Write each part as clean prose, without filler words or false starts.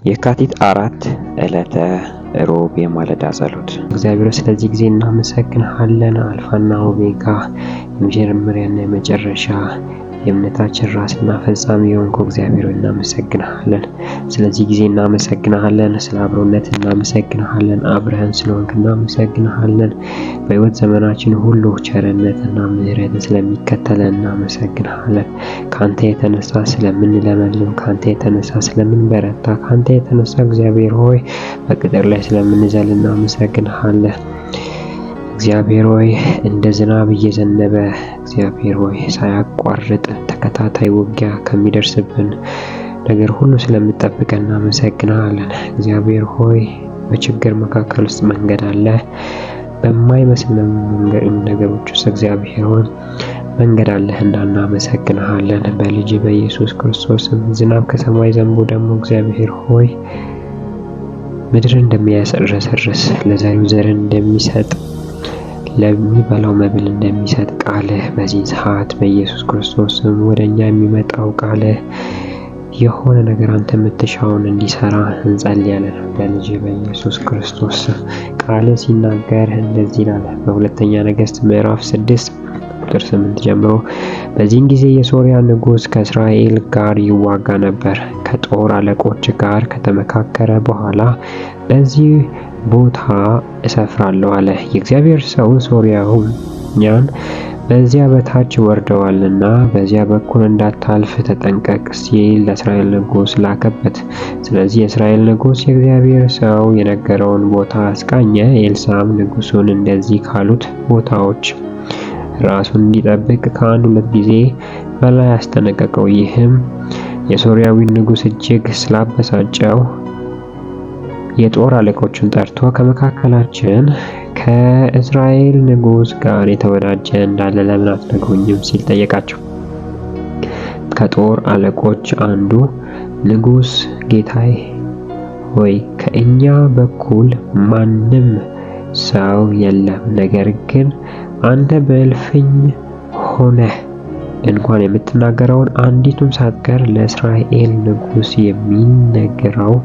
የካቲት 4 ዕለተ ሮብ የማለዳ ጸሎት። እግዚአብሔር ስለዚህ ጊዜ እናመሰግንሃለን። አልፋና ኦሜጋ የመጀመሪያና የመጨረሻ የእምነታችን ራስና ፈጻሚ የሆንከው እግዚአብሔር እናመሰግንሃለን። ስለዚህ ጊዜ እናመሰግንሃለን። ስለ አብሮነት እናመሰግንሃለን። አብረህን ስለሆንክ እናመሰግንሃለን። በሕይወት ዘመናችን ሁሉ ቸርነትና ምሕረት ስለሚከተለን እናመሰግንሃለን። ካንተ የተነሳ ስለምንለመልም፣ ካንተ የተነሳ ስለምንበረታ፣ ካንተ የተነሳ እግዚአብሔር ሆይ በቅጥር ላይ ስለምንዘል እናመሰግንሃለን። እግዚአብሔር ሆይ እንደ ዝናብ እየዘነበ እግዚአብሔር ሆይ ሳያቋርጥ ተከታታይ ውጊያ ከሚደርስብን ነገር ሁሉ ስለምጠብቀን እናመሰግናለን። እግዚአብሔር ሆይ በችግር መካከል ውስጥ መንገድ አለ። በማይመስል ነገሮች ውስጥ እግዚአብሔር ሆይ መንገድ አለህ እናመሰግናለን። በልጅ በኢየሱስ ክርስቶስም ዝናብ ከሰማይ ዘንቦ ደግሞ እግዚአብሔር ሆይ ምድርን እንደሚያረሰርስ ለዘሪው ዘርን እንደሚሰጥ ለሚበላው መብል እንደሚሰጥ ቃልህ በዚህ ሰዓት በኢየሱስ ክርስቶስ ስም ወደኛ የሚመጣው ቃልህ የሆነ ነገር አንተ የምትሻውን እንዲሰራ እንጸልያለን። በልጅ በኢየሱስ ክርስቶስ ቃልህ ሲናገር እንደዚህ ይላል በሁለተኛ ነገሥት ምዕራፍ 6 ቁጥር 8 ጀምሮ በዚህን ጊዜ የሶርያ ንጉሥ ከእስራኤል ጋር ይዋጋ ነበር። ከጦር አለቆች ጋር ከተመካከረ በኋላ በዚህ ቦታ እሰፍራለሁ አለ። የእግዚአብሔር ሰው ሶርያውያን በዚያ በታች ወርደዋልና በዚያ በኩል እንዳታልፍ ተጠንቀቅ ሲል ለእስራኤል ንጉሥ ላከበት። ስለዚህ የእስራኤል ንጉሥ የእግዚአብሔር ሰው የነገረውን ቦታ አስቃኘ። ኤልሳዕም ንጉሡን እንደዚህ ካሉት ቦታዎች ራሱን እንዲጠብቅ ከአንድ ሁለት ጊዜ በላይ አስጠነቀቀው። ይህም የሶርያዊን ንጉሥ እጅግ ስላበሳጨው የጦር አለቆችን ጠርቶ ከመካከላችን ከእስራኤል ንጉሥ ጋር የተወዳጀ እንዳለ ለምን አትነግሩኝም ሲል ጠየቃቸው። ከጦር አለቆች አንዱ ንጉሥ ጌታዬ ሆይ ከእኛ በኩል ማንም ሰው የለም፣ ነገር ግን አንተ በእልፍኝ ሆነህ እንኳን የምትናገረውን አንዲቱም ሳትቀር ለእስራኤል ንጉሥ የሚነገረው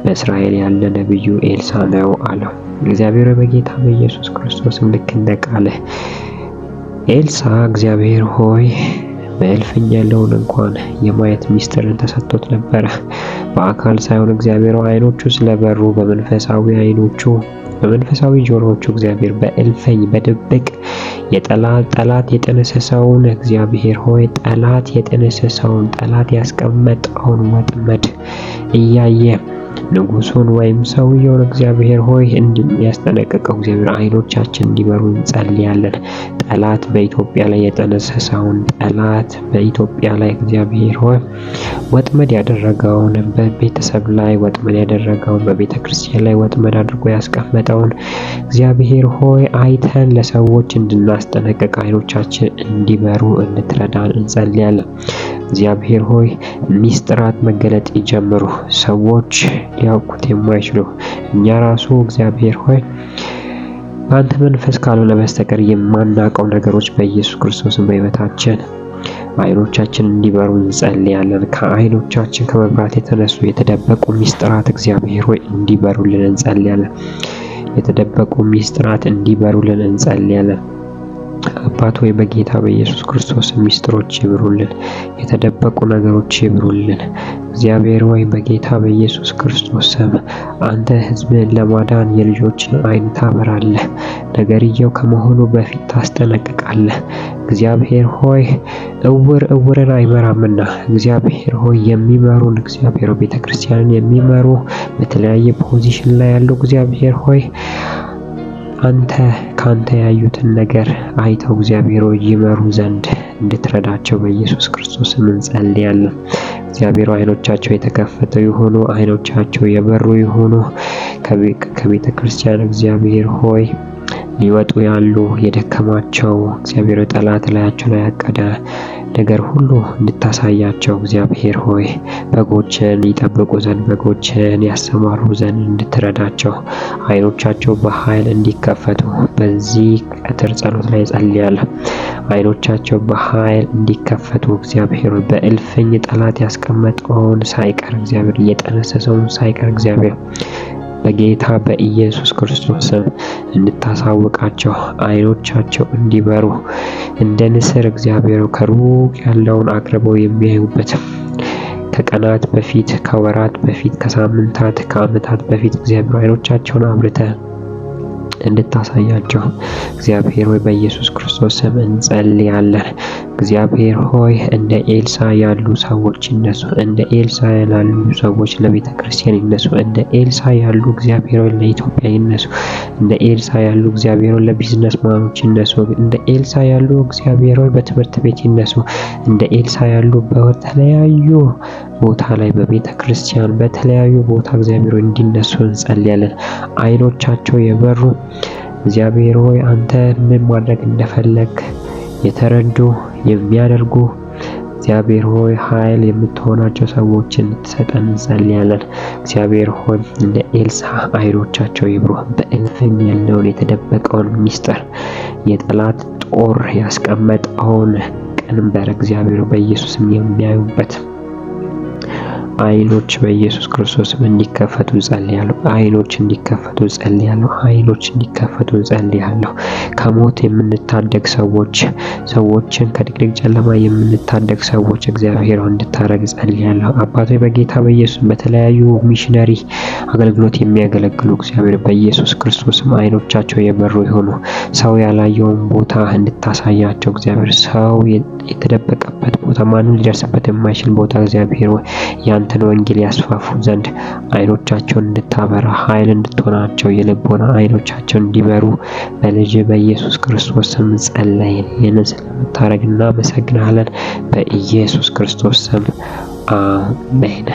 በእስራኤል ያለ ነብዩ ኤልሳዕ ነው አለው። እግዚአብሔር በጌታ በኢየሱስ ክርስቶስም ልክ እንደ ቃልህ ኤልሳዕ እግዚአብሔር ሆይ በእልፍኝ ያለውን እንኳን የማየት ሚስጥርን ተሰጥቶት ነበረ። በአካል ሳይሆን እግዚአብሔር አይኖቹ ስለበሩ በመንፈሳዊ አይኖቹ በመንፈሳዊ ጆሮዎቹ እግዚአብሔር በእልፍኝ በድብቅ ጠላት የጠነሰሰውን እግዚአብሔር ሆይ ጠላት የጠነሰሰውን ጠላት ያስቀመጠውን ወጥመድ እያየ ንጉሡን ወይም ሰውየውን እግዚአብሔር ሆይ እንደሚያስጠነቅቀው እግዚአብሔር አይኖቻችን እንዲበሩ እንጸልያለን። ጠላት በኢትዮጵያ ላይ የጠነሰሰውን ጠላት በኢትዮጵያ ላይ እግዚአብሔር ሆይ ወጥመድ ያደረገውን በቤተሰብ ላይ ወጥመድ ያደረገውን በቤተ ክርስቲያን ላይ ወጥመድ አድርጎ ያስቀመጠውን እግዚአብሔር ሆይ አይተን ለሰዎች እንድናስጠነቅቅ አይኖቻችን እንዲበሩ እንድትረዳን እንጸልያለን። እግዚአብሔር ሆይ ሚስጥራት መገለጥ ይጀምሩ፣ ሰዎች ሊያውቁት የማይችሉ እኛ ራሱ እግዚአብሔር ሆይ በአንተ መንፈስ ካልሆነ በስተቀር የማናውቀው ነገሮች በኢየሱስ ክርስቶስም በሕይወታችን አይኖቻችን እንዲበሩ እንጸልያለን። ከአይኖቻችን ከመብራት የተነሱ የተደበቁ ሚስጥራት እግዚአብሔር ሆይ እንዲበሩልን እንጸልያለን። የተደበቁ ሚስጥራት እንዲበሩልን እንጸልያለን። አባት ሆይ በጌታ በኢየሱስ ክርስቶስ ሚስጥሮች ይብሩልን፣ የተደበቁ ነገሮች ይብሩልን። እግዚአብሔር ሆይ በጌታ በኢየሱስ ክርስቶስ ስም አንተ ሕዝብህን ለማዳን የልጆችን አይን ታበራለህ፣ ነገርየው ከመሆኑ በፊት ታስጠነቅቃለህ። እግዚአብሔር ሆይ እውርን አይመራምና እግዚአብሔር ሆይ የሚመሩን እግዚአብሔር ቤተክርስቲያንን የሚመሩ በተለያየ ፖዚሽን ላይ ያሉ እግዚአብሔር ሆይ አንተ ካንተ ያዩትን ነገር አይተው እግዚአብሔር ሆይ ይመሩ ዘንድ እንድትረዳቸው በኢየሱስ ክርስቶስ እንጸልያለን። እግዚአብሔር አይኖቻቸው የተከፈቱ ይሁኑ፣ አይኖቻቸው የበሩ ይሁኑ። ከቤተ ክርስቲያን እግዚአብሔር ሆይ ሊወጡ ያሉ የደከማቸው እግዚአብሔር ጠላት ላያቸው ላይ ያቀደ ነገር ሁሉ እንድታሳያቸው እግዚአብሔር ሆይ በጎችን ይጠብቁ ዘንድ በጎችን ያሰማሩ ዘንድ እንድትረዳቸው አይኖቻቸው በኃይል እንዲከፈቱ በዚህ ቀትር ጸሎት ላይ ጸልያለሁ። አይኖቻቸው በኃይል እንዲከፈቱ እግዚአብሔር ሆይ በእልፍኝ ጠላት ያስቀመጠውን ሳይቀር እግዚአብሔር እየጠነሰሰውን ሳይቀር እግዚአብሔር በጌታ በኢየሱስ ክርስቶስ ስም እንድታሳውቃቸው አይኖቻቸው እንዲበሩ እንደ ንስር እግዚአብሔር ከሩቅ ያለውን አቅርበው የሚያዩበት ከቀናት በፊት ከወራት በፊት ከሳምንታት ከዓመታት በፊት እግዚአብሔር አይኖቻቸውን አብርተህ እንድታሳያቸው እግዚአብሔር ሆይ በኢየሱስ ክርስቶስ ስም እንጸልያለን። እግዚአብሔር ሆይ እንደ ኤልሳ ያሉ ሰዎች ይነሱ። እንደ ኤልሳ ያሉ ሰዎች ለቤተ ክርስቲያን ይነሱ። እንደ ኤልሳ ያሉ እግዚአብሔር ሆይ ለኢትዮጵያ ይነሱ። እንደ ኤልሳ ያሉ እግዚአብሔር ሆይ ለቢዝነስ ማኖች ይነሱ። እንደ ኤልሳ ያሉ እግዚአብሔር ሆይ በትምህርት ቤት ይነሱ። እንደ ኤልሳ ያሉ በተለያዩ ቦታ ላይ በቤተ ክርስቲያን በተለያዩ ቦታ እግዚአብሔር ሆይ እንዲነሱ እንጸልያለን። አይኖቻቸው የበሩ እግዚአብሔር ሆይ አንተ ምን ማድረግ እንደፈለግ የተረዱ የሚያደርጉ እግዚአብሔር ሆይ ኃይል የምትሆናቸው ሰዎችን እንድትሰጠን እንጸልያለን። እግዚአብሔር ሆይ እንደ ኤልሳ አይኖቻቸው ይብሩ። በእልፍኝ ያለውን የተደበቀውን ሚስጥር የጠላት ጦር ያስቀመጠውን ቀንበር እግዚአብሔር በኢየሱስም የሚያዩበት አይኖች በኢየሱስ ክርስቶስም እንዲከፈቱ ጸልያለሁ። አይኖች እንዲከፈቱ ጸልያለሁ። አይኖች እንዲከፈቱ ጸልያለሁ። ከሞት የምንታደግ ሰዎችን ከድቅድቅ ጨለማ የምንታደግ ሰዎች እግዚአብሔር እንድታረግ ጸልያለሁ። አባቶች በጌታ በኢየሱስ በተለያዩ ሚሽነሪ አገልግሎት የሚያገለግሉ እግዚአብሔር በኢየሱስ ክርስቶስም አይኖቻቸው የበሩ ይሆኑ። ሰው ያላየውን ቦታ እንድታሳያቸው እግዚአብሔር ሰው የተደበቀበት ቦታ ማንም ሊደርስበት የማይችል ቦታ እግዚአብሔር ያንተን ወንጌል ያስፋፉ ዘንድ አይኖቻቸውን እንድታበራ ኃይል እንድትሆናቸው የልቦና አይኖቻቸው እንዲበሩ በልጅ በኢየሱስ ክርስቶስ ስም ጸለይን። ይህንን ስለምታረግ እናመሰግናለን። በኢየሱስ ክርስቶስ ስም አሜን።